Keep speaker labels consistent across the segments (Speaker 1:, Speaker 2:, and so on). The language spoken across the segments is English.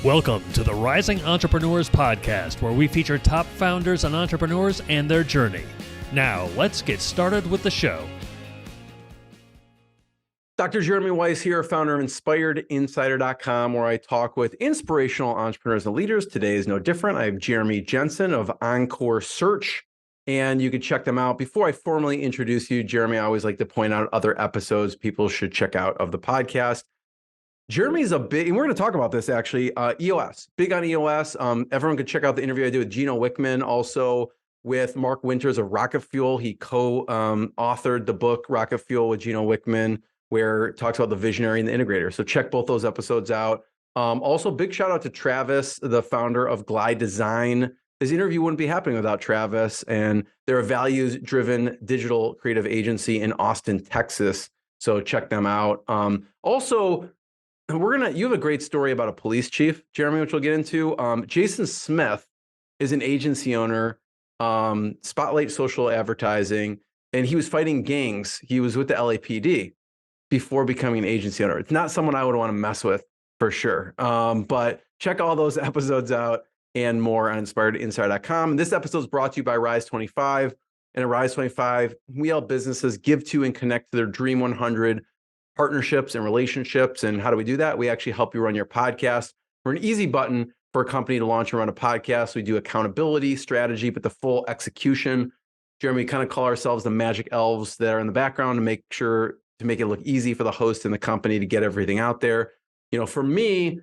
Speaker 1: Welcome to the Rising Entrepreneurs Podcast, where we feature top founders and entrepreneurs and their journey. Now, let's get started with the show.
Speaker 2: Dr. Jeremy Weiss here, founder of InspiredInsider.com, where I talk with inspirational entrepreneurs and leaders. Today is no different. I have Jeremy Jenson of Encore Search, and you can check them out. Before I formally introduce you, Jeremy, I always like to point out other episodes people should check out of the podcast. Jeremy's a big, and we're going to talk about this actually, EOS, big on EOS. Everyone could check out the interview I did with Gino Wickman, also with Mark Winters of Rocket Fuel. He co-authored the book Rocket Fuel with Gino Wickman, where it talks about the visionary and the integrator. So check both those episodes out. Also, big shout out to Travis, the founder of Glide Design. This interview wouldn't be happening without Travis, and they're a values-driven digital creative agency in Austin, Texas. So check them out. Also, you have a great story about a police chief, Jeremy, which we'll get into. Jason Smith is an agency owner, Spotlight Social Advertising, and he was fighting gangs. He was with the LAPD before becoming an agency owner. It's not someone I would want to mess with for sure. But check all those episodes out and more on InspiredInsider.com. This episode is brought to you by Rise 25. And at Rise 25, we help businesses give to and connect to their Dream 100 partnerships and relationships. And how do we do that? We actually help you run your podcast. We're an easy button for a company to launch and run a podcast. We do accountability, strategy, but the full execution. Jeremy, we kind of call ourselves the magic elves that are in the background to make it look easy for the host and the company to get everything out there. You know, for me,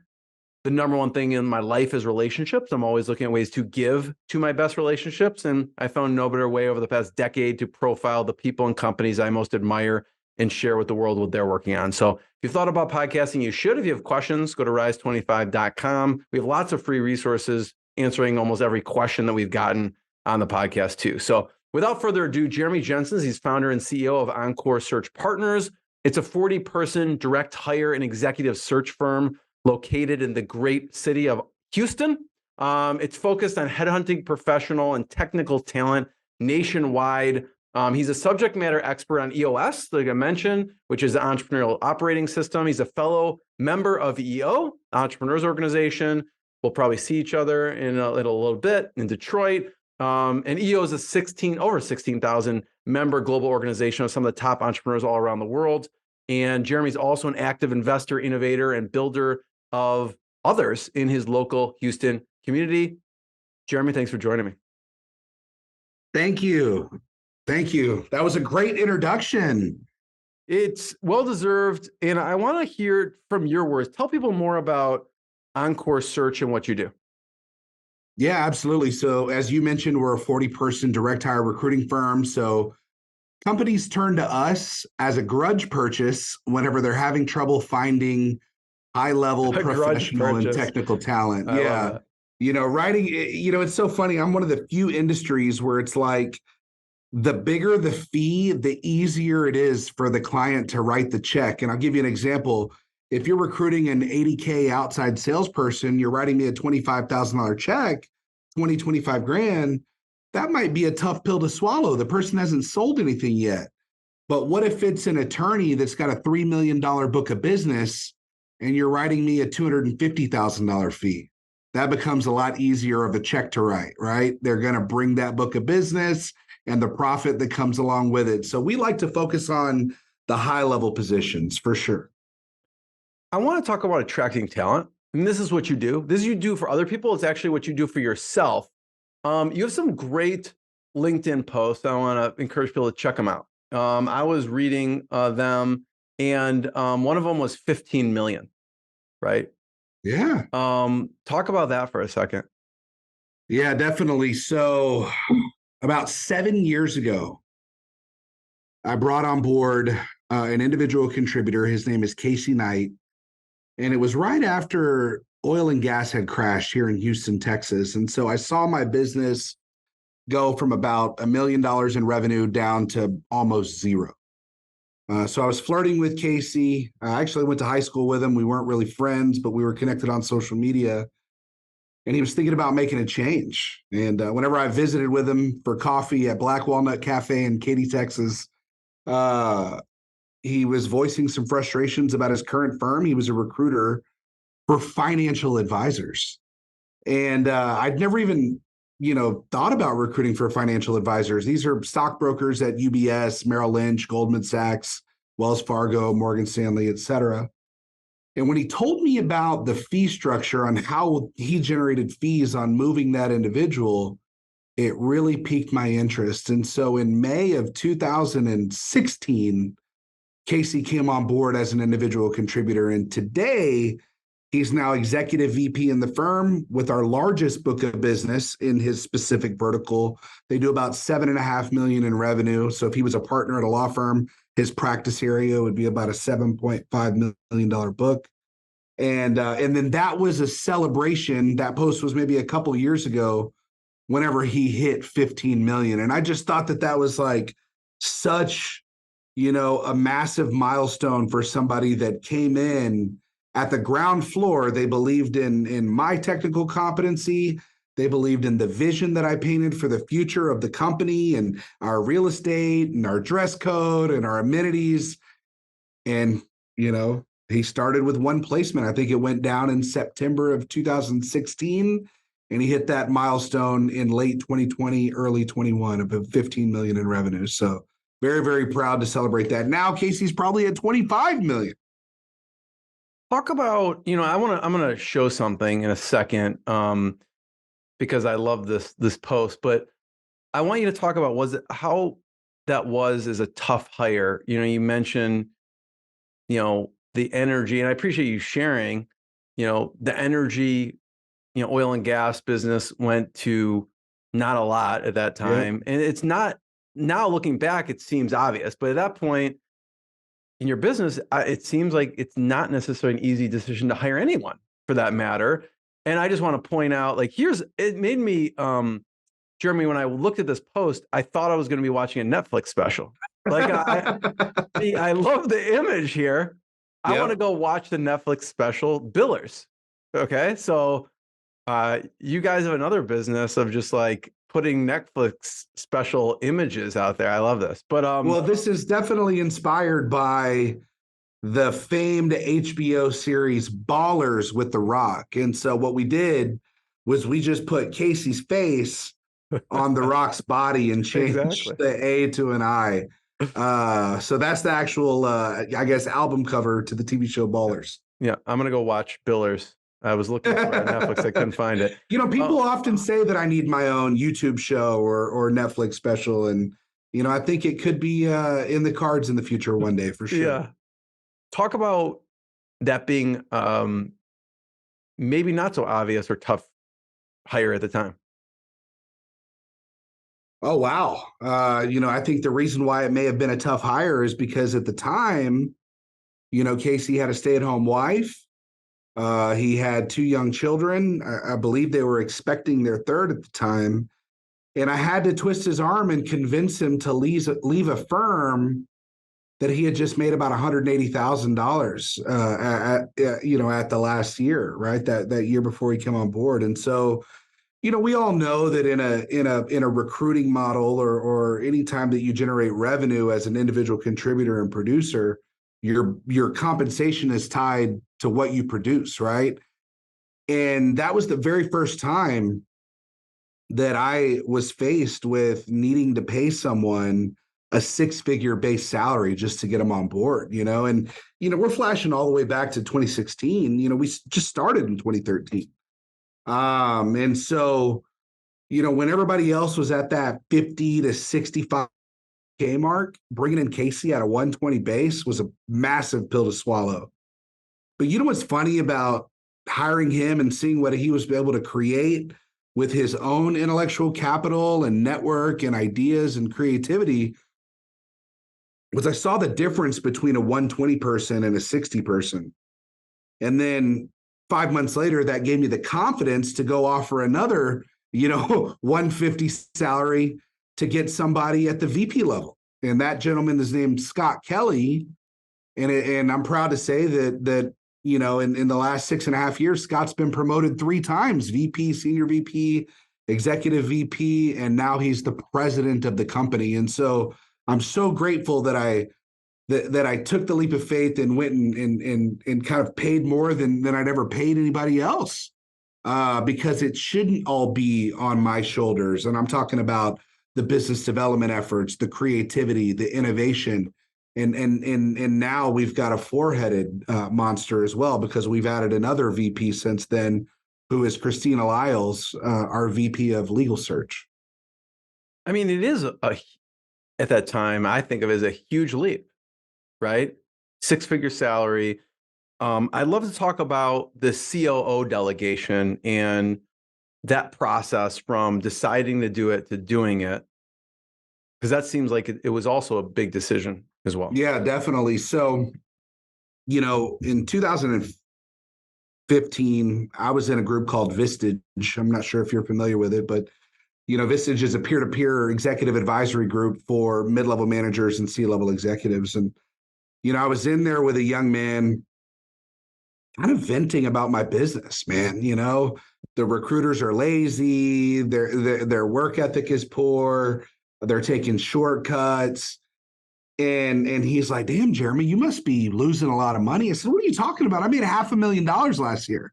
Speaker 2: the number one thing in my life is relationships. I'm always looking at ways to give to my best relationships. And I found no better way over the past decade to profile the people and companies I most admire and share with the world what they're working on. So if you've thought about podcasting, you should. If you have questions, go to rise25.com. We have lots of free resources answering almost every question that we've gotten on the podcast too. So without further ado, Jeremy Jenson, he's founder and CEO of Encore Search Partners. It's a 40-person direct hire and executive search firm located in the great city of Houston. It's focused on headhunting professional and technical talent nationwide. He's a subject matter expert on EOS, like I mentioned, which is the Entrepreneurial Operating System. He's a fellow member of EO, Entrepreneurs Organization. We'll probably see each other in a little bit in Detroit. And EO is a over 16,000 member global organization of some of the top entrepreneurs all around the world. And Jeremy's also an active investor, innovator, and builder of others in his local Houston community. Jeremy, thanks for joining me.
Speaker 3: Thank you. Thank you. That was a great introduction.
Speaker 2: It's well-deserved, and I want to hear from your words. Tell people more about Encore Search and what you do.
Speaker 3: Yeah, absolutely. So as you mentioned, we're a 40-person direct hire recruiting firm. So companies turn to us as a grudge purchase whenever they're having trouble finding high-level professional and technical talent. Yeah. You know, it's so funny. I'm one of the few industries where it's like, the bigger the fee, the easier it is for the client to write the check. And I'll give you an example. If you're recruiting an $80K outside salesperson, you're writing me a $25,000 check, 25 grand, that might be a tough pill to swallow. The person hasn't sold anything yet. But what if it's an attorney that's got a $3 million book of business and you're writing me a $250,000 fee? That becomes a lot easier of a check to write, right? They're going to bring that book of business and the profit that comes along with it. So we like to focus on the high-level positions for sure.
Speaker 2: I want to talk about attracting talent. And this is what you do. This you do for other people. It's actually what you do for yourself. You have some great LinkedIn posts. I want to encourage people to check them out. I was reading them, and one of them was 15 million, right?
Speaker 3: Yeah.
Speaker 2: Talk about that for a second.
Speaker 3: Yeah, definitely. So about 7 years ago, I brought on board an individual contributor. His name is Casey Knight. And it was right after oil and gas had crashed here in Houston, Texas. And so I saw my business go from about $1 million in revenue down to almost zero. So I was flirting with Casey. I actually went to high school with him. We weren't really friends, but we were connected on social media. And he was thinking about making a change. And whenever I visited with him for coffee at Black Walnut Cafe in Katy, Texas, he was voicing some frustrations about his current firm. He was a recruiter for financial advisors. And I'd never even, thought about recruiting for financial advisors. These are stockbrokers at UBS, Merrill Lynch, Goldman Sachs, Wells Fargo, Morgan Stanley, et cetera. And when he told me about the fee structure on how he generated fees on moving that individual, it really piqued my interest. And so in May of 2016, Casey came on board as an individual contributor. And today, he's now executive VP in the firm with our largest book of business in his specific vertical. They do about $7.5 million in revenue. So if he was a partner at a law firm, his practice area would be about a $7.5 million book. And then that was a celebration. That post was maybe a couple of years ago whenever he hit 15 million. And I just thought that was like such, a massive milestone for somebody that came in at the ground floor. They believed in my technical competency. They believed in the vision that I painted for the future of the company and our real estate and our dress code and our amenities. And, he started with one placement. I think it went down in September of 2016, and he hit that milestone in late 2020, early 21 of 15 million in revenue. So very, very proud to celebrate that. Now Casey's probably at 25 million.
Speaker 2: Talk about, I'm going to show something in a second because I love this post, but I want you to talk about how that was as a tough hire. You mentioned, the energy, and I appreciate you sharing, the energy, oil and gas business went to not a lot at that time. Yeah. And it's not, now looking back, it seems obvious, but at that point in your business, it seems like it's not necessarily an easy decision to hire anyone for that matter. And I just want to point out, it made me, Jeremy, when I looked at this post, I thought I was going to be watching a Netflix special. I love the image here. I want to go watch the Netflix special Billers. Okay. So you guys have another business of just putting Netflix special images out there. I love this. But
Speaker 3: well, this is definitely inspired by the famed HBO series Ballers with The Rock. And so what we did was we just put Casey's face on The Rock's body and changed the A to an I. So that's the actual, album cover to the TV show Ballers.
Speaker 2: Yeah, I'm going to go watch Billers. I was looking for it on Netflix. I couldn't find it.
Speaker 3: People often say that I need my own YouTube show or Netflix special. And, I think it could be in the cards in the future one day for sure.
Speaker 2: Yeah. Talk about that being maybe not so obvious or tough hire at the time.
Speaker 3: Oh, wow. I think the reason why it may have been a tough hire is because at the time, Casey had a stay-at-home wife. He had 2 young children. I believe they were expecting their third at the time. And I had to twist his arm and convince him to leave a firm that he had just made about $180,000 at the last year, right? That year before he came on board. And so, we all know that in a recruiting model or any time that you generate revenue as an individual contributor and producer, your compensation is tied to what you produce, right? And that was the very first time that I was faced with needing to pay someone a 6-figure base salary just to get them on board, and, we're flashing all the way back to 2016, we just started in 2013. And so, when everybody else was at that 50 to 65K mark, bringing in Casey at a 120 base was a massive pill to swallow. But what's funny about hiring him and seeing what he was able to create with his own intellectual capital and network and ideas and creativity was I saw the difference between a 120 person and a 60 person. And then 5 months later, that gave me the confidence to go offer another, 150 salary to get somebody at the VP level. And that gentleman is named Scott Kelly. And I'm proud to say that in the last 6.5 years, Scott's been promoted 3 times, VP, senior VP, executive VP, and now he's the president of the company. And so I'm so grateful that I that I took the leap of faith and went and kind of paid more than I'd ever paid anybody else, because it shouldn't all be on my shoulders. And I'm talking about the business development efforts, the creativity, the innovation. And now we've got a four-headed monster as well, because we've added another VP since then, who is Christina Lyles, our VP of Legal Search.
Speaker 2: I mean, it is at that time, I think of it as a huge leap, right? Six-figure salary. I'd love to talk about the COO delegation and that process from deciding to do it to doing it, because that seems like it was also a big decision as well.
Speaker 3: Yeah, definitely. So, in 2015, I was in a group called Vistage. I'm not sure if you're familiar with it, but Vistage is a peer-to-peer executive advisory group for mid-level managers and C-level executives. And, I was in there with a young man kind of venting about my business, man. The recruiters are lazy, their work ethic is poor, they're taking shortcuts. And he's like, damn, Jeremy, you must be losing a lot of money. I said, what are you talking about? I made $500,000 last year.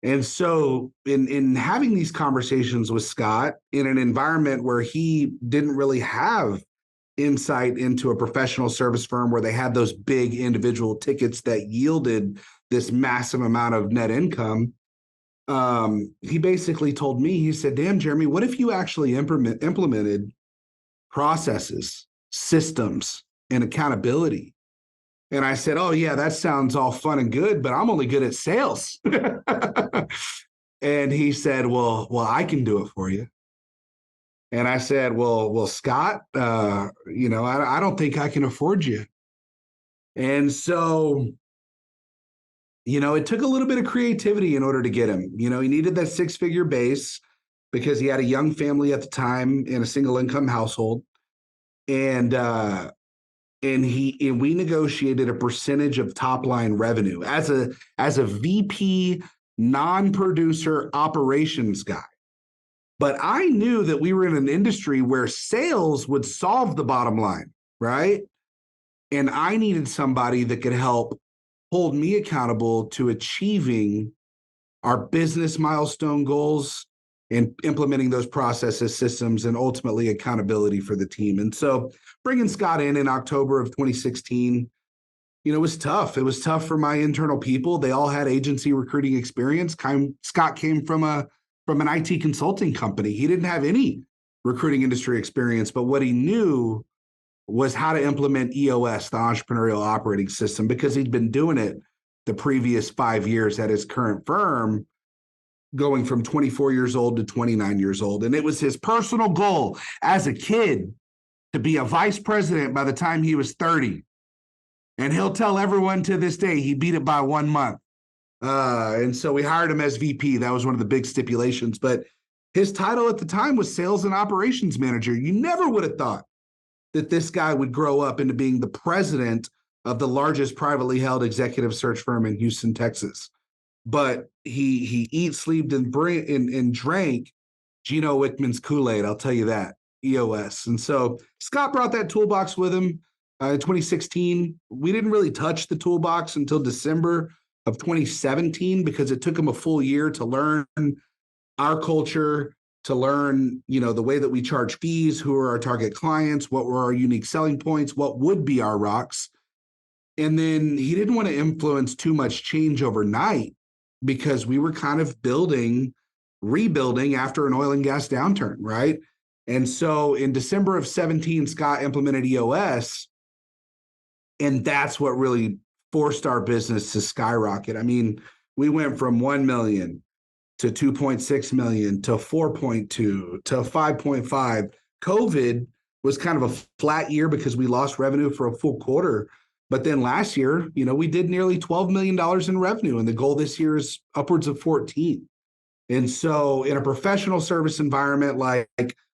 Speaker 3: And so in having these conversations with Scott in an environment where he didn't really have insight into a professional service firm where they had those big individual tickets that yielded this massive amount of net income, he basically told me, he said, damn, Jeremy, what if you actually implemented processes, systems, and accountability? And I said, oh, yeah, that sounds all fun and good, but I'm only good at sales. And he said, well, I can do it for you. And I said, well, Scott, I don't think I can afford you. And so, it took a little bit of creativity in order to get him. He needed that six-figure base because he had a young family at the time in a single income household. And we negotiated a percentage of top line revenue as a VP non-producer operations guy. But I knew that we were in an industry where sales would solve the bottom line, right? And I needed somebody that could help hold me accountable to achieving our business milestone goals and implementing those processes, systems, and ultimately accountability for the team. And so bringing Scott in October of 2016, it was tough. It was tough for my internal people. They all had agency recruiting experience. Scott came from an IT consulting company. He didn't have any recruiting industry experience, but what he knew was how to implement EOS, the Entrepreneurial Operating System, because he'd been doing it the previous 5 years at his current firm, going from 24 years old to 29 years old. And it was his personal goal as a kid to be a vice president by the time he was 30. And he'll tell everyone to this day he beat it by 1 month. And so we hired him as VP. That was one of the big stipulations. But his title at the time was Sales and Operations Manager. You never would have thought that this guy would grow up into being the president of the largest privately held executive search firm in Houston, Texas. But he eat, slept, and drank Gino Wickman's Kool-Aid, I'll tell you that, EOS. And so Scott brought that toolbox with him in 2016. We didn't really touch the toolbox until December of 2017 because it took him a full year to learn our culture, to learn, the way that we charge fees, who are our target clients, what were our unique selling points, what would be our rocks. And then he didn't want to influence too much change overnight because we were kind of rebuilding after an oil and gas downturn, right? And so in December of 17, Scott implemented EOS, and that's what really forced our business to skyrocket. I mean, we went from 1 million to 2.6 million to 4.2 to 5.5. COVID was kind of a flat year because we lost revenue for a full quarter. But then last year, we did nearly $12 million in revenue, and the goal this year is upwards of 14. And so in a professional service environment like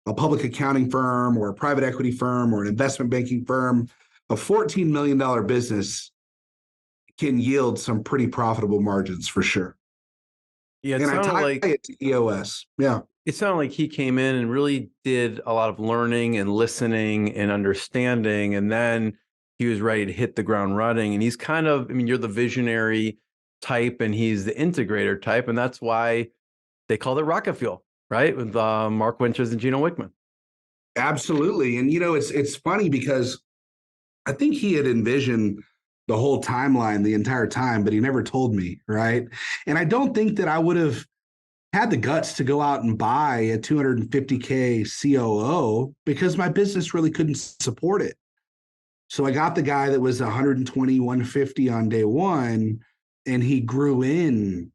Speaker 3: a public accounting firm or a private equity firm or an investment banking firm, a $14 million business can yield some pretty profitable margins for sure.
Speaker 2: Yeah,
Speaker 3: and I tie it to EOS. Yeah.
Speaker 2: It sounded like he came in and really did a lot of learning and listening and understanding. And then he was ready to hit the ground running. And he's kind of, I mean, you're the visionary type and he's the integrator type. And that's why they called it rocket fuel, right? With Mark Winters and Gino Wickman.
Speaker 3: Absolutely. And, it's funny because I think he had envisioned the whole timeline the entire time, but he never told me, right? And I don't think that I would have had the guts to go out and buy a 250K COO because my business really couldn't support it. So I got the guy that was 120, 150 on day one, and he grew in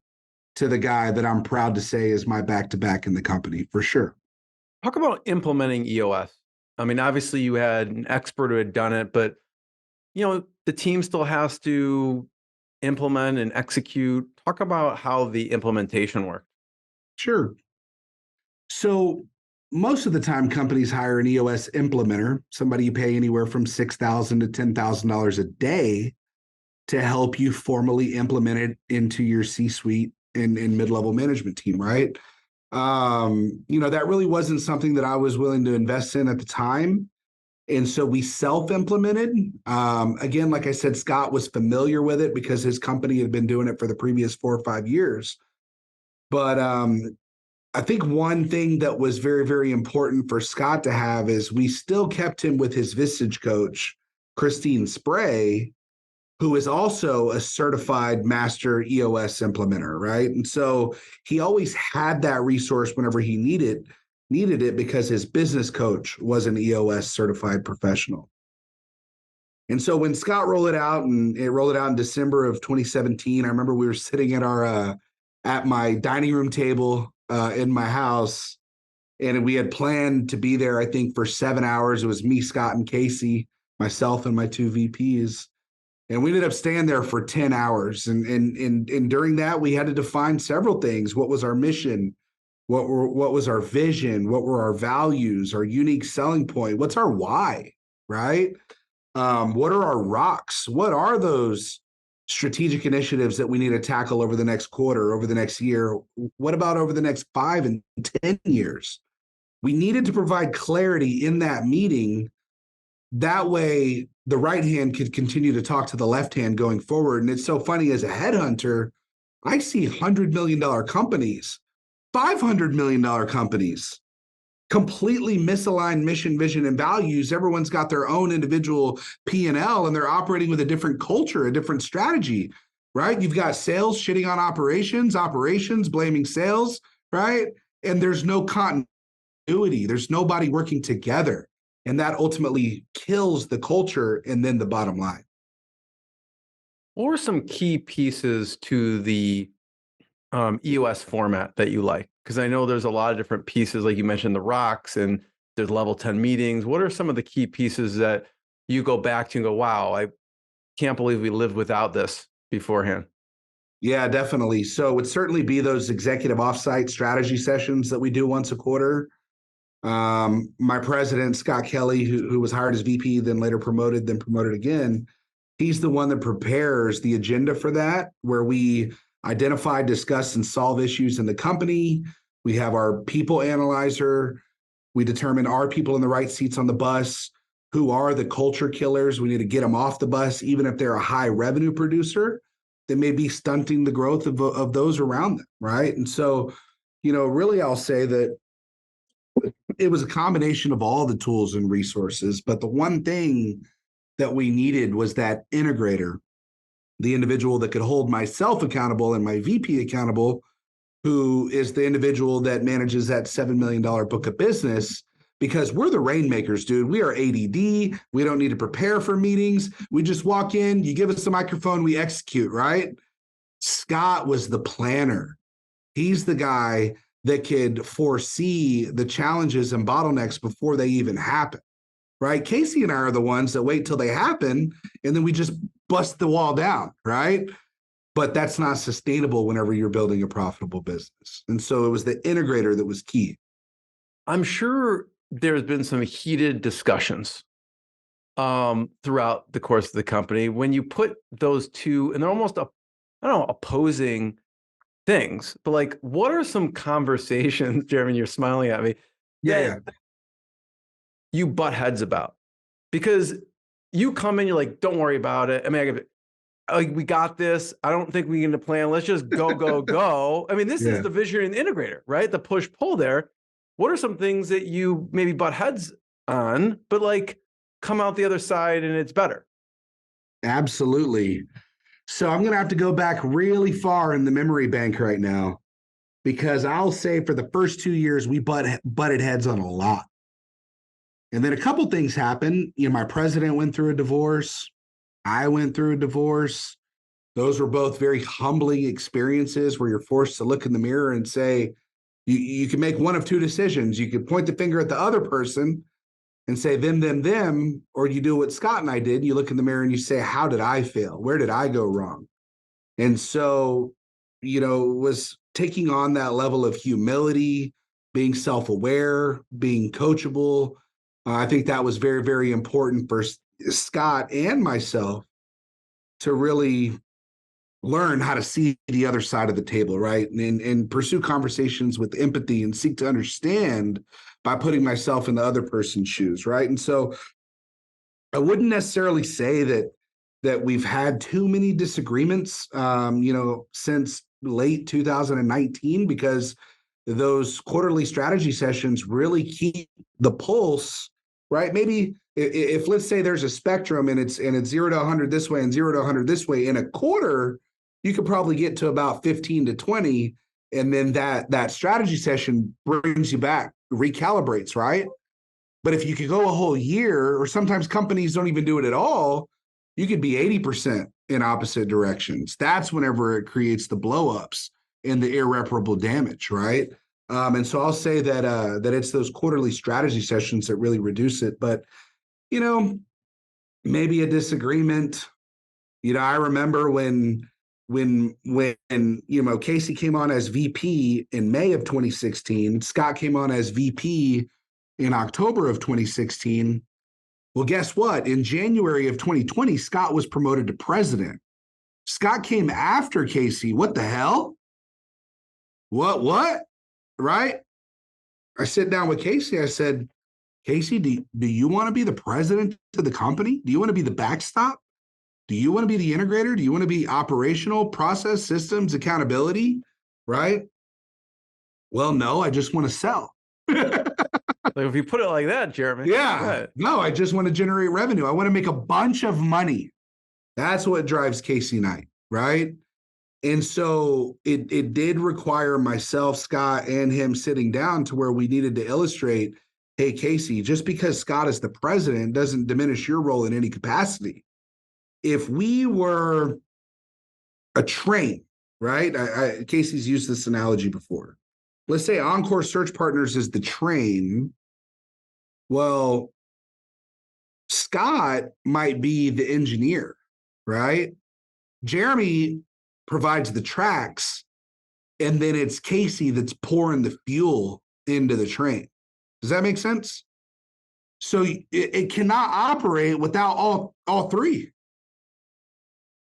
Speaker 3: to the guy that I'm proud to say is my back-to-back in the company for sure.
Speaker 2: Talk about implementing EOS. I mean, obviously you had an expert who had done it, but the team still has to implement and execute. Talk about how the implementation worked.
Speaker 3: Sure. So most of the time, companies hire an EOS implementer, somebody you pay anywhere from $6,000 to $10,000 a day to help you formally implement it into your C-suite and mid-level management team, right? That really wasn't something that I was willing to invest in at the time. And so we self-implemented. Again, like I said, Scott was familiar with it because his company had been doing it for the previous 4 or 5 years. But I think one thing that was very, very important for Scott to have is we still kept him with his Vistage coach, Christine Spray, who is also a certified master EOS implementer, right? And so he always had that resource whenever he needed it because his business coach was an EOS certified professional. And so when Scott rolled it out, and it rolled it out in December of 2017, I remember we were sitting at my dining room table in my house, and we had planned to be there, I think, for 7 hours. It was me, Scott, and Casey, myself, and my 2 VPs. And we ended up staying there for 10 hours. And during that, we had to define several things. What was our mission? What was our vision? What were our values, our unique selling point? What's our why, right? What are our rocks? What are those strategic initiatives that we need to tackle over the next quarter, over the next year? What about over the next 5 and 10 years? We needed to provide clarity in that meeting. That way, the right hand could continue to talk to the left hand going forward. And it's so funny, as a headhunter, I see $100 million companies, $500 million companies, completely misaligned mission, vision, and values. Everyone's got their own individual P&L, and they're operating with a different culture, a different strategy, right? You've got sales shitting on operations blaming sales, right? And there's no continuity. There's nobody working together. And that ultimately kills the culture and then the bottom line.
Speaker 2: What were some key pieces to the EOS format that you like? Because I know there's a lot of different pieces, like you mentioned, the rocks, and there's level 10 meetings. What are some of the key pieces that you go back to and go, wow, I can't believe we lived without this beforehand?
Speaker 3: Yeah, definitely. So it would certainly be those executive offsite strategy sessions that we do once a quarter. My president, Scott Kelly, who was hired as VP, then later promoted, then promoted again, he's the one that prepares the agenda for that, where we identify, discuss, and solve issues in the company. We have our people analyzer. We determine, are people in the right seats on the bus? Who are the culture killers? We need to get them off the bus, even if they're a high revenue producer. They may be stunting the growth of those around them, right? And so, really, I'll say that it was a combination of all the tools and resources, but the one thing that we needed was that integrator, the individual that could hold myself accountable and my VP accountable, who is the individual that manages that $7 million book of business, because we're the rainmakers, dude. We are ADD. We don't need to prepare for meetings. We just walk in, you give us the microphone, we execute, right? Scott was the planner. He's the guy that could foresee the challenges and bottlenecks before they even happen, right? Casey and I are the ones that wait till they happen, and then we just bust the wall down, right? But that's not sustainable whenever you're building a profitable business. And so it was the integrator that was key.
Speaker 2: I'm sure there's been some heated discussions throughout the course of the company when you put those two, and they're almost, opposing things. But like, what are some conversations, Jeremy, you're smiling at me,
Speaker 3: Yeah.
Speaker 2: you butt heads about? Because you come in, you're like, don't worry about it. I mean, we got this. I don't think we need a plan. Let's just go, go, go. I mean, this is
Speaker 3: Yeah.
Speaker 2: the visionary and the integrator, right? The push pull there. What are some things that you maybe butt heads on, but like come out the other side and it's better?
Speaker 3: Absolutely. So I'm going to have to go back really far in the memory bank right now, because I'll say for the first 2 years, we butted heads on a lot. And then a couple things happened. My president went through a divorce. I went through a divorce. Those were both very humbling experiences where you're forced to look in the mirror and say, you can make one of two decisions. You could point the finger at the other person and say them, or you do what Scott and I did. You look in the mirror and you say, how did I fail? Where did I go wrong? And so, was taking on that level of humility, being self-aware, being coachable. I think that was very, very important for Scott and myself to really learn how to see the other side of the table, right? And pursue conversations with empathy and seek to understand by putting myself in the other person's shoes, right? And so I wouldn't necessarily say that we've had too many disagreements, since late 2019, because those quarterly strategy sessions really keep the pulse, right? Maybe if let's say there's a spectrum and it's 0 to 100 this way and 0 to 100 this way, in a quarter, you could probably get to about 15 to 20. And then that strategy session brings you back, recalibrates, right? But if you could go a whole year, or sometimes companies don't even do it at all, you could be 80% in opposite directions. That's whenever it creates the blowups and the irreparable damage, right? And so I'll say that it's those quarterly strategy sessions that really reduce it. But maybe a disagreement. I remember when Casey came on as VP in May of 2016, Scott came on as VP in October of 2016. Well, guess what? In January of 2020, Scott was promoted to president. Scott came after Casey. What the hell? What? Right? I sit down with Casey. I said, Casey, do you want to be the president of the company? Do you want to be the backstop? Do you want to be the integrator? Do you want to be operational, process, systems, accountability? Right? Well, no, I just want to sell.
Speaker 2: Like if you put it like that, Jeremy.
Speaker 3: Yeah.
Speaker 2: Right.
Speaker 3: No, I just want to generate revenue. I want to make a bunch of money. That's what drives Casey and I, right? And so it did require myself, Scott, and him sitting down to where we needed to illustrate, hey, Casey, just because Scott is the president doesn't diminish your role in any capacity. If we were a train, right? Casey's used this analogy before. Let's say Encore Search Partners is the train. Well, Scott might be the engineer, right? Jeremy provides the tracks, and then it's Casey that's pouring the fuel into the train. Does that make sense? So it cannot operate without all three.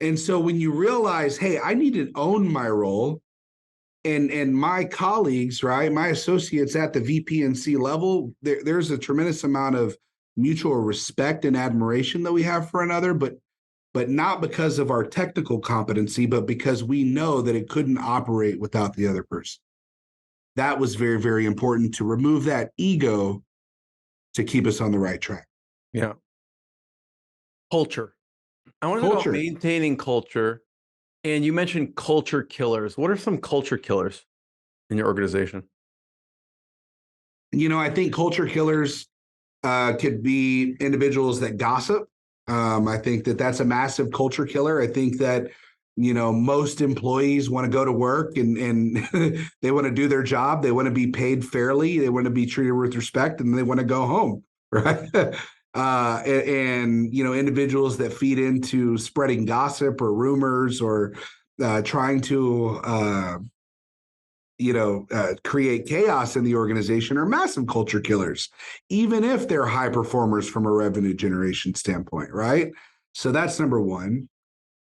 Speaker 3: And so when you realize, hey, I need to own my role, and my colleagues, right, my associates at the VP and C level, there's a tremendous amount of mutual respect and admiration that we have for another, but not because of our technical competency, but because we know that it couldn't operate without the other person. That was very, very important to remove that ego to keep us on the right track.
Speaker 2: Yeah. Culture. I want to talk about maintaining culture. And you mentioned culture killers. What are some culture killers in your organization?
Speaker 3: I think culture killers could be individuals that gossip. I think that's a massive culture killer. I think that, most employees want to go to work and they want to do their job. They want to be paid fairly. They want to be treated with respect, and they want to go home. Right. And individuals that feed into spreading gossip or rumors or trying to, create chaos in the organization are massive culture killers, even if they're high performers from a revenue generation standpoint, right? So that's number one.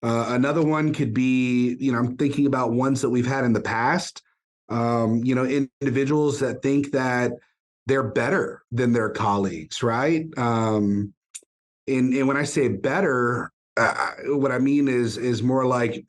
Speaker 3: Another one could be, I'm thinking about ones that we've had in the past, individuals that think that they're better than their colleagues, right? And when I say better, what I mean is more like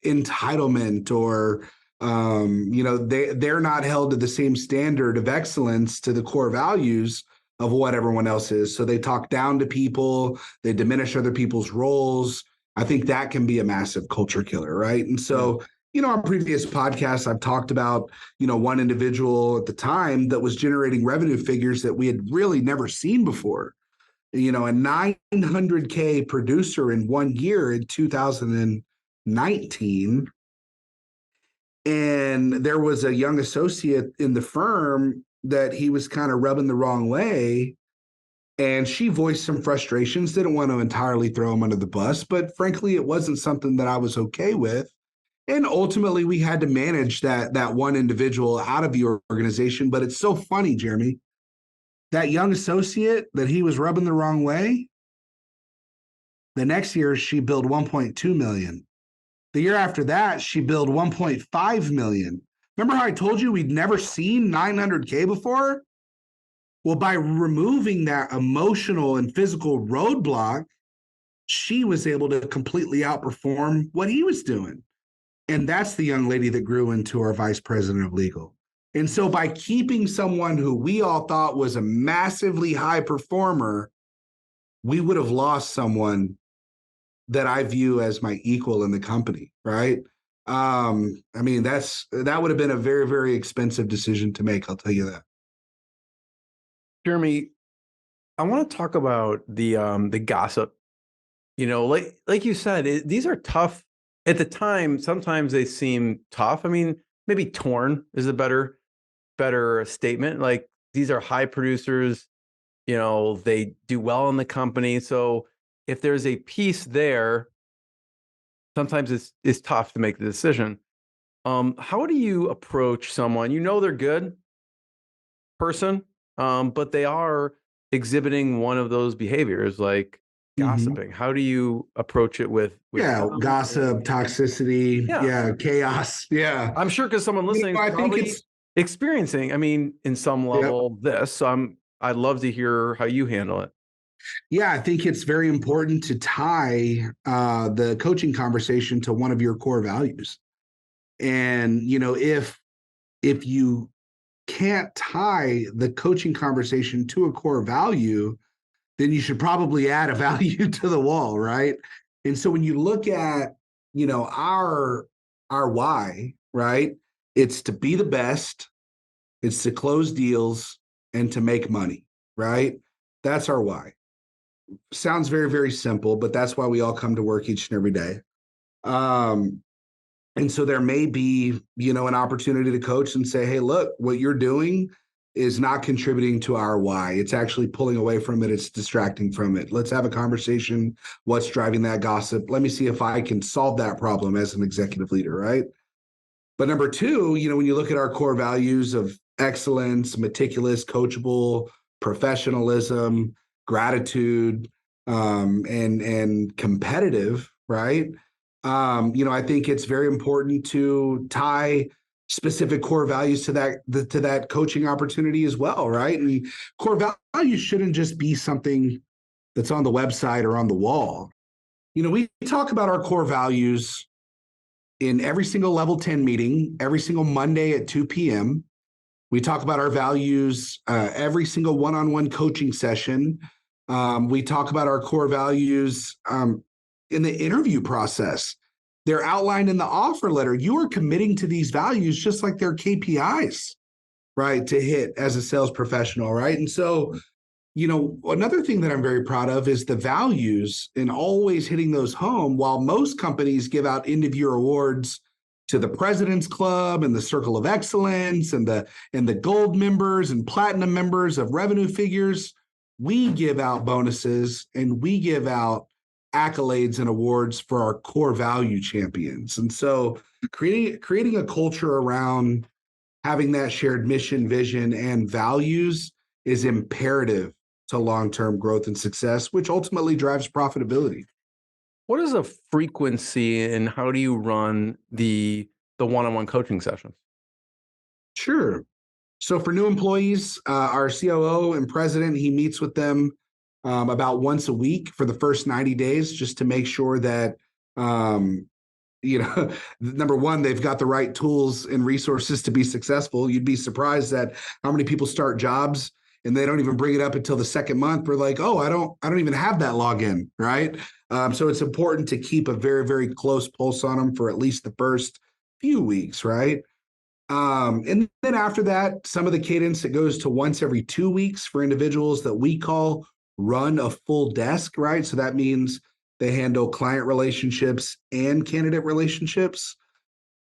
Speaker 3: entitlement, or they're not held to the same standard of excellence, to the core values of what everyone else is. So they talk down to people, they diminish other people's roles. I think that can be a massive culture killer, right? And so, on previous podcasts, I've talked about, one individual at the time that was generating revenue figures that we had really never seen before. A 900K producer in 1 year in 2019. And there was a young associate in the firm that he was kind of rubbing the wrong way. And she voiced some frustrations, didn't want to entirely throw him under the bus, but frankly, it wasn't something that I was okay with. And ultimately, we had to manage that one individual out of the organization. But it's so funny, Jeremy, that young associate that he was rubbing the wrong way, the next year she billed 1.2 million. The year after that, she billed 1.5 million. Remember how I told you we'd never seen 900K before? Well, by removing that emotional and physical roadblock, she was able to completely outperform what he was doing. And that's the young lady that grew into our vice president of legal. And so by keeping someone who we all thought was a massively high performer, we would have lost someone that I view as my equal in the company, right? That would have been a very, very expensive decision to make, I'll tell you that.
Speaker 2: Jeremy, I want to talk about the gossip. Like you said, these are tough at the time. Sometimes they seem tough. I mean, maybe torn is a better statement. Like, these are high producers. They do well in the company. So if there's a piece there, sometimes it's tough to make the decision. How do you approach someone? They're good person, but they are exhibiting one of those behaviors, like gossiping. How do you approach it with
Speaker 3: gossip, toxicity, chaos.
Speaker 2: I'm sure, because someone listening is probably experiencing, in some level, this. So I'd love to hear how you handle it.
Speaker 3: Yeah, I think it's very important to tie the coaching conversation to one of your core values. And, if you can't tie the coaching conversation to a core value, then you should probably add a value to the wall, right? And so when you look at, our why, right? It's to be the best, it's to close deals, and to make money, right? That's our why. Sounds very, very simple, but that's why we all come to work each and every day. And so there may be, an opportunity to coach and say, hey, look, what you're doing is not contributing to our why. It's actually pulling away from it. It's distracting from it. Let's have a conversation. What's driving that gossip? Let me see if I can solve that problem as an executive leader, right? But number two, when you look at our core values of excellence, meticulous, coachable, professionalism, gratitude, and competitive, right? I think it's very important to tie specific core values to that coaching opportunity as well, right? And core values shouldn't just be something that's on the website or on the wall. We talk about our core values in every single level 10 meeting, every single Monday at 2 p.m. We talk about our values every single one-on-one coaching session. We talk about our core values in the interview process. They're outlined in the offer letter. You are committing to these values just like they're KPIs, right, to hit as a sales professional, right? And so, another thing that I'm very proud of is the values and always hitting those home. While most companies give out end-of-year awards to the President's Club and the Circle of Excellence and the gold members and platinum members of revenue figures, we give out bonuses and we give out accolades and awards for our core value champions. And so creating a culture around having that shared mission, vision, and values is imperative to long-term growth and success, which ultimately drives profitability.
Speaker 2: What is a frequency, and how do you run the one-on-one coaching sessions?
Speaker 3: Sure. So for new employees, our COO and president, he meets with them about once a week for the first 90 days, just to make sure that, number one, they've got the right tools and resources to be successful. You'd be surprised at how many people start jobs and they don't even bring it up until the second month. We're like, oh, I don't even have that login, right? So it's important to keep a very, very close pulse on them for at least the first few weeks, right? And then after that, some of the cadence, it goes to once every 2 weeks for individuals that we call run a full desk, right? So that means they handle client relationships and candidate relationships.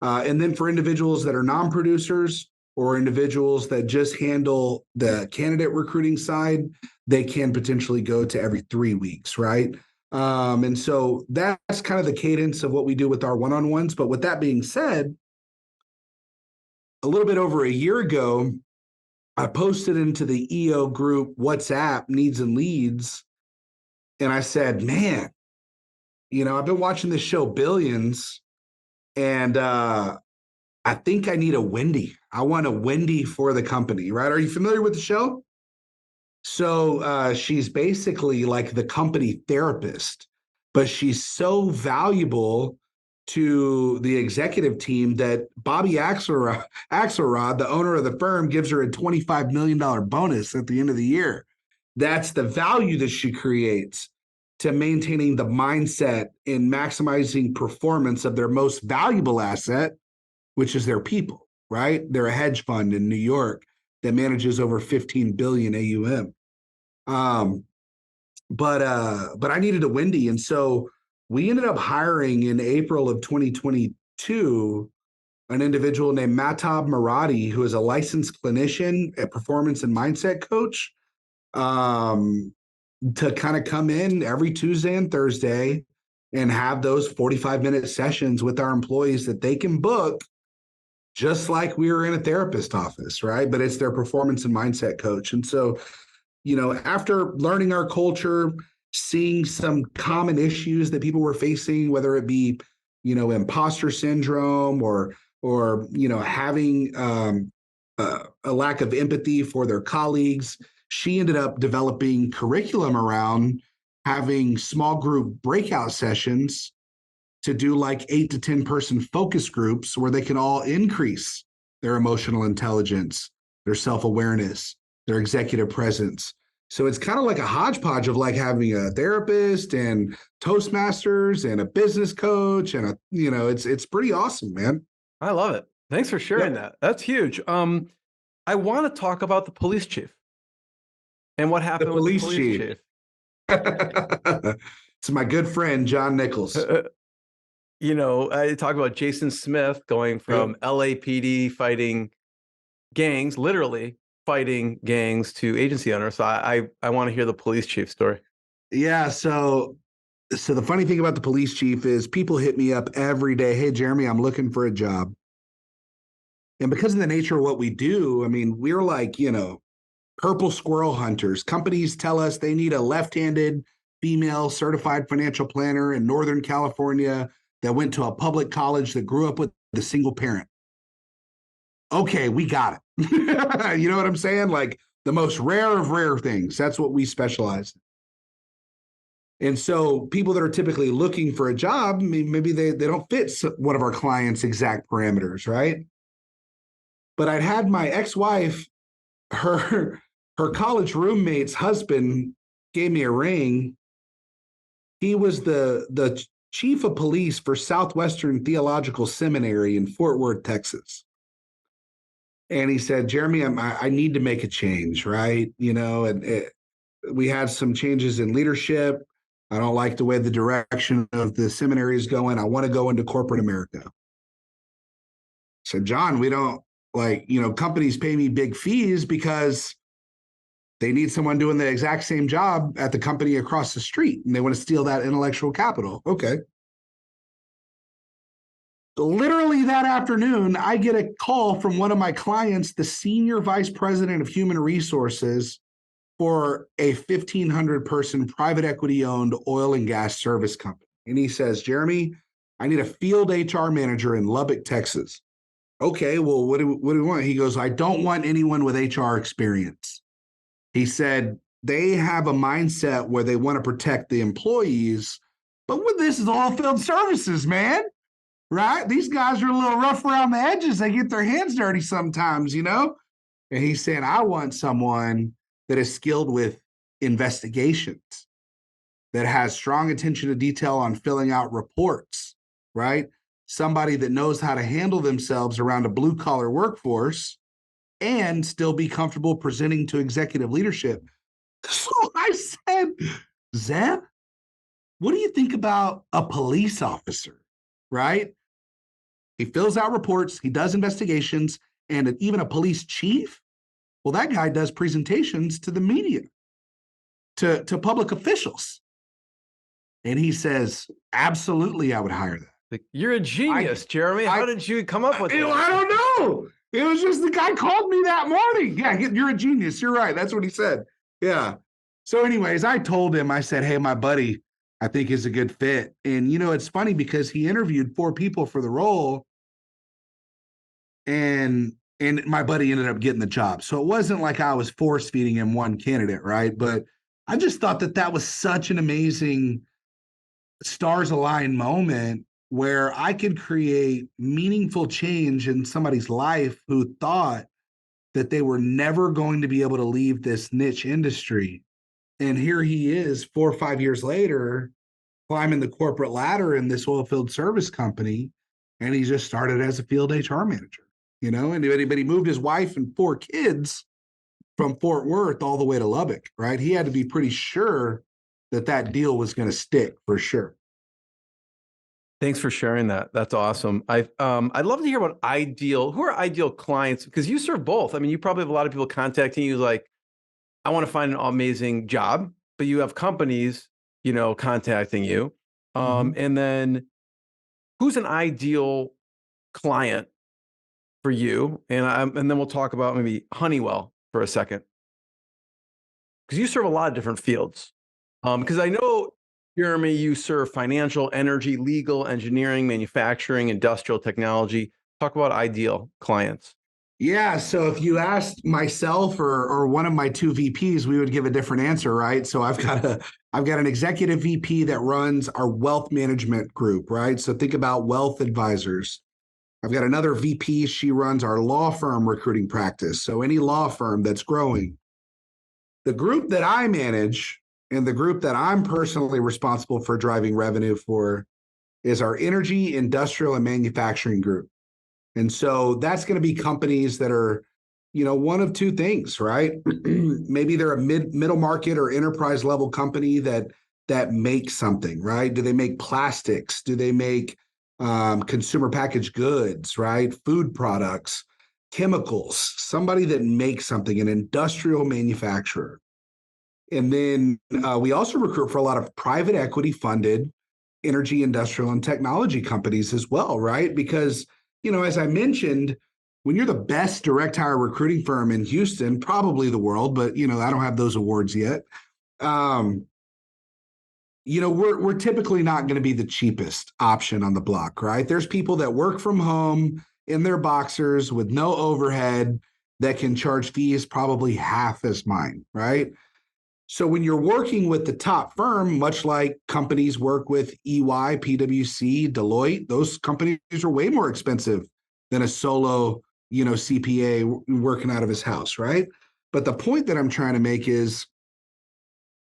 Speaker 3: And then for individuals that are non-producers or individuals that just handle the candidate recruiting side, they can potentially go to every 3 weeks, right? And so that's kind of the cadence of what we do with our one-on-ones. But with that being said, a little bit over a year ago, I posted into the EO group WhatsApp needs and leads. And I said, man, I've been watching this show Billions, and I think I need a Wendy. I want a Wendy for the company, right? Are you familiar with the show? So she's basically like the company therapist, but she's so valuable to the executive team that Bobby Axelrod, the owner of the firm, gives her a $25 million bonus at the end of the year. That's the value that she creates to maintaining the mindset and maximizing performance of their most valuable asset, which is their people, right? They're a hedge fund in New York that manages over 15 billion AUM. But I needed a Wendy. And so we ended up hiring in April of 2022 an individual named Mahtab Maradi, who is a licensed clinician, a performance and mindset coach, to kind of come in every Tuesday and Thursday and have those 45-minute sessions with our employees that they can book just like we were in a therapist office, right? But it's their performance and mindset coach. And so, after learning our culture, seeing some common issues that people were facing, whether it be, imposter syndrome or having a lack of empathy for their colleagues, she ended up developing curriculum around having small group breakout sessions to do like 8 to 10 person focus groups where they can all increase their emotional intelligence, their self-awareness, their executive presence. So it's kind of like a hodgepodge of like having a therapist and Toastmasters and a business coach and it's pretty awesome, man.
Speaker 2: I love it. Thanks for sharing that. That's huge. I want to talk about the police chief and what happened with the police chief.
Speaker 3: It's my good friend, John Nichols.
Speaker 2: I talk about Jason Smith going from LAPD fighting gangs, literally fighting gangs, to agency owners. So I want to hear the police chief story.
Speaker 3: Yeah. So the funny thing about the police chief is people hit me up every day. Hey, Jeremy, I'm looking for a job. And because of the nature of what we do, I mean, we're like, purple squirrel hunters. Companies tell us they need a left-handed female certified financial planner in Northern California that went to a public college that grew up with a single parent. Okay, we got it. You know what I'm saying? Like the most rare of rare things. That's what we specialize in. And so people that are typically looking for a job, maybe they don't fit one of our clients' exact parameters, right? But I'd had my ex-wife, her college roommate's husband gave me a ring. He was the chief of police for Southwestern Theological Seminary in Fort Worth, Texas. And he said, Jeremy, I need to make a change, right? We had some changes in leadership. I don't like the way the direction of the seminary is going. I want to go into corporate America. I said, John, we don't companies pay me big fees because they need someone doing the exact same job at the company across the street, and they want to steal that intellectual capital. Okay. Literally that afternoon, I get a call from one of my clients, the senior vice president of human resources for a 1,500 person private equity owned oil and gas service company. And he says, Jeremy, I need a field HR manager in Lubbock, Texas. Okay, well, what do we want? He goes, I don't want anyone with HR experience. He said, they have a mindset where they want to protect the employees. But with this is all field services, man, right? These guys are a little rough around the edges. They get their hands dirty sometimes, you know? And he's saying, I want someone that is skilled with investigations, that has strong attention to detail on filling out reports, right? Somebody that knows how to handle themselves around a blue collar workforce and still be comfortable presenting to executive leadership. So I said, Zeb, what do you think about a police officer, right? He fills out reports, he does investigations, and even a police chief. Well, that guy does presentations to the media, to public officials. And he says, absolutely, I would hire that.
Speaker 2: Like, you're a genius, Jeremy. How did you come up with that?
Speaker 3: I don't know. It was just the guy called me that morning. Yeah, you're a genius. You're right. That's what he said. Yeah. So anyways, I told him, I said, hey, my buddy, I think is a good fit. And, you know, it's funny because he interviewed 4 people for the role. And my buddy ended up getting the job. So it wasn't like I was force feeding him one candidate, right? But I just thought that was such an amazing stars align moment where I could create meaningful change in somebody's life who thought that they were never going to be able to leave this niche industry. And here he is 4 or 5 years later, climbing the corporate ladder in this oil field service company. And he just started as a field HR manager, you know, but he moved his wife and 4 kids from Fort Worth all the way to Lubbock, right? He had to be pretty sure that deal was going to stick for sure.
Speaker 2: Thanks for sharing that. That's awesome. I'd love to hear about who are ideal clients, because you serve both. I mean, you probably have a lot of people contacting you like, I want to find an amazing job, but you have companies, you know, contacting you. And then who's an ideal client for you? And then we'll talk about maybe Honeywell for a second, because you serve a lot of different fields. Because I know, Jeremy, you serve financial, energy, legal, engineering, manufacturing, industrial technology. Talk about ideal clients.
Speaker 3: Yeah. So if you asked myself or one of my 2 VPs, we would give a different answer, right? So I've got an executive VP that runs our wealth management group, right? So think about wealth advisors. I've got another VP. She runs our law firm recruiting practice. So any law firm that's growing. The group that I manage and the group that I'm personally responsible for driving revenue for is our energy, industrial, and manufacturing group. And so that's going to be companies that are, you know, one of 2 things, right? Maybe they're a middle market or enterprise level company that makes something, right? Do they make plastics? Do they make consumer packaged goods, right? Food products, chemicals, somebody that makes something, an industrial manufacturer. And then we also recruit for a lot of private equity funded energy, industrial, and technology companies as well, right? Because, you know, as I mentioned, when you're the best direct hire recruiting firm in Houston, probably the world, but, you know, I don't have those awards yet. You know, we're typically not going to be the cheapest option on the block, right? There's people that work from home in their boxers with no overhead that can charge fees probably half as mine, right? So when you're working with the top firm, much like companies work with EY, PwC, Deloitte, those companies are way more expensive than a solo, you know, CPA working out of his house, right? But the point that I'm trying to make is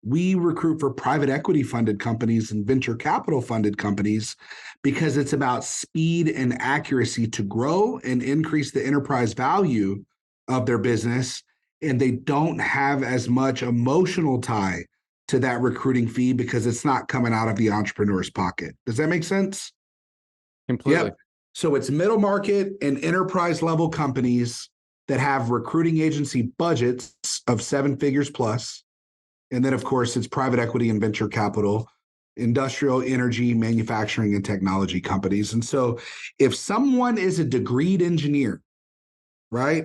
Speaker 3: we recruit for private equity funded companies and venture capital funded companies because it's about speed and accuracy to grow and increase the enterprise value of their business. And they don't have as much emotional tie to that recruiting fee because it's not coming out of the entrepreneur's pocket. Does that make sense?
Speaker 2: Completely.
Speaker 3: Yep. So it's middle market and enterprise level companies that have recruiting agency budgets of 7 figures plus. And then, of course, it's private equity and venture capital, industrial, energy, manufacturing, and technology companies. And so if someone is a degreed engineer, right,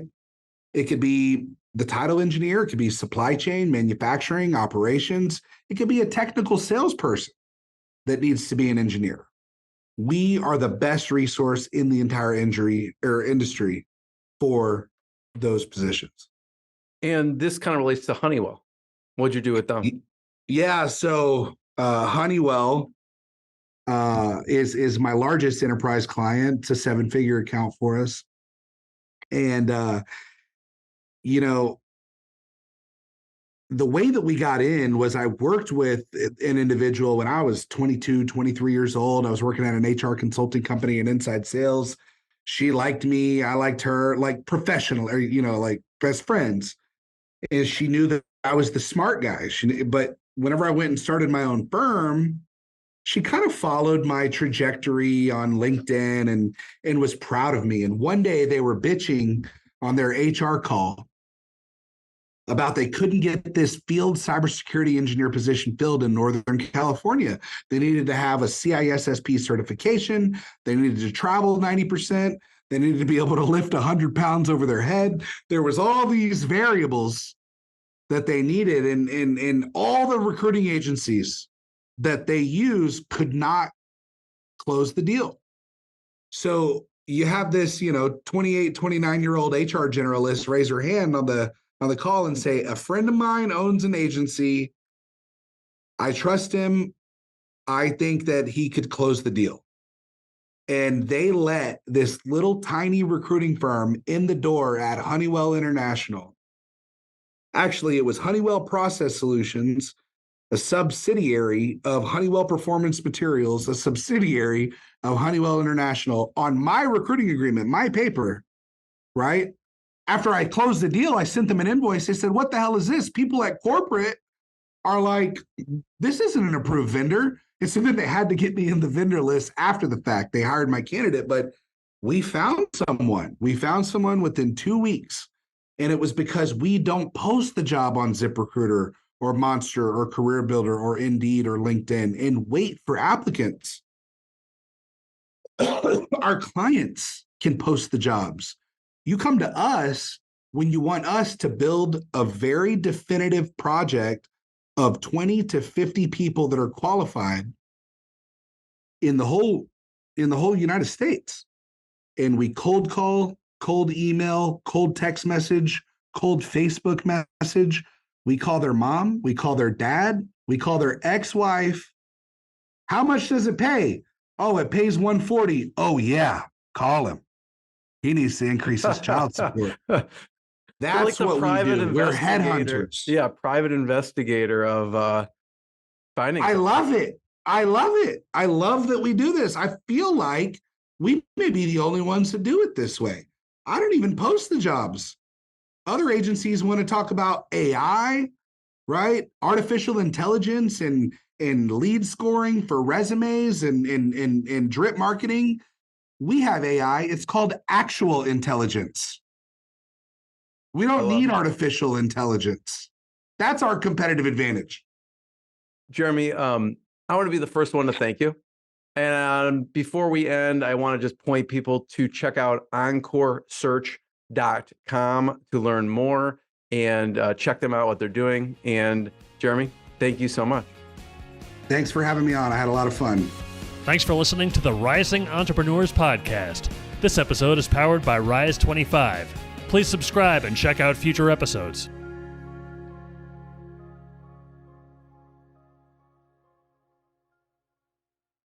Speaker 3: it could be the title engineer, it could be supply chain, manufacturing, operations. It could be a technical salesperson that needs to be an engineer. We are the best resource in the entire industry for those positions.
Speaker 2: And this kind of relates to Honeywell. What'd you do with them?
Speaker 3: Yeah, so Honeywell is my largest enterprise client. It's a 7-figure account for us. And you know, the way that we got in was I worked with an individual when I was 22, 23 years old. I was working at an HR consulting company in inside sales. She liked me. I liked her, like professional, or, like best friends. And she knew that I was the smart guy. But whenever I went and started my own firm, she kind of followed my trajectory on LinkedIn and was proud of me. And one day they were bitching on their HR call about they couldn't get this field cybersecurity engineer position filled in Northern California. They needed to have a CISSP certification. They needed to travel 90%. They needed to be able to lift 100 pounds over their head. There was all these variables that they needed, and all the recruiting agencies that they use could not close the deal. So you have this, 28, 29-year-old HR generalist raise her hand on the call and say, a friend of mine owns an agency. I trust him. I think that he could close the deal. And they let this little tiny recruiting firm in the door at Honeywell International. Actually, it was Honeywell Process Solutions, a subsidiary of Honeywell Performance Materials, a subsidiary of Honeywell International, on my recruiting agreement, my paper, right? After I closed the deal, I sent them an invoice. They said, what the hell is this? People at corporate are like, this isn't an approved vendor. It's so good they had to get me in the vendor list after the fact. They hired my candidate, but we found someone. We found someone within 2 weeks. And it was because we don't post the job on ZipRecruiter or Monster or Career Builder or Indeed or LinkedIn and wait for applicants. Our clients can post the jobs. You come to us when you want us to build a very definitive project of 20 to 50 people that are qualified in the whole United States. And we cold call, cold email, cold text message, cold Facebook message. We call their mom, we call their dad, we call their ex-wife. How much does it pay? Oh, it pays $140. Oh yeah, call him. He needs to increase his child support. That's like what we do. We're headhunters.
Speaker 2: Yeah, private investigator of finding.
Speaker 3: I love it. I love it. I love that we do this. I feel like we may be the only ones that do it this way. I don't even post the jobs. Other agencies want to talk about AI, right? Artificial intelligence and lead scoring for resumes and drip marketing. We have AI. It's called actual intelligence. We don't need artificial intelligence. That's our competitive advantage.
Speaker 2: Jeremy, I want to be the first one to thank you. And before we end, I want to just point people to check out EncoreSearch.com to learn more and check them out, what they're doing. And Jeremy, thank you so much.
Speaker 3: Thanks for having me on. I had a lot of fun.
Speaker 1: Thanks for listening to the Rising Entrepreneurs Podcast. This episode is powered by Rise 25. Please subscribe and check out future episodes.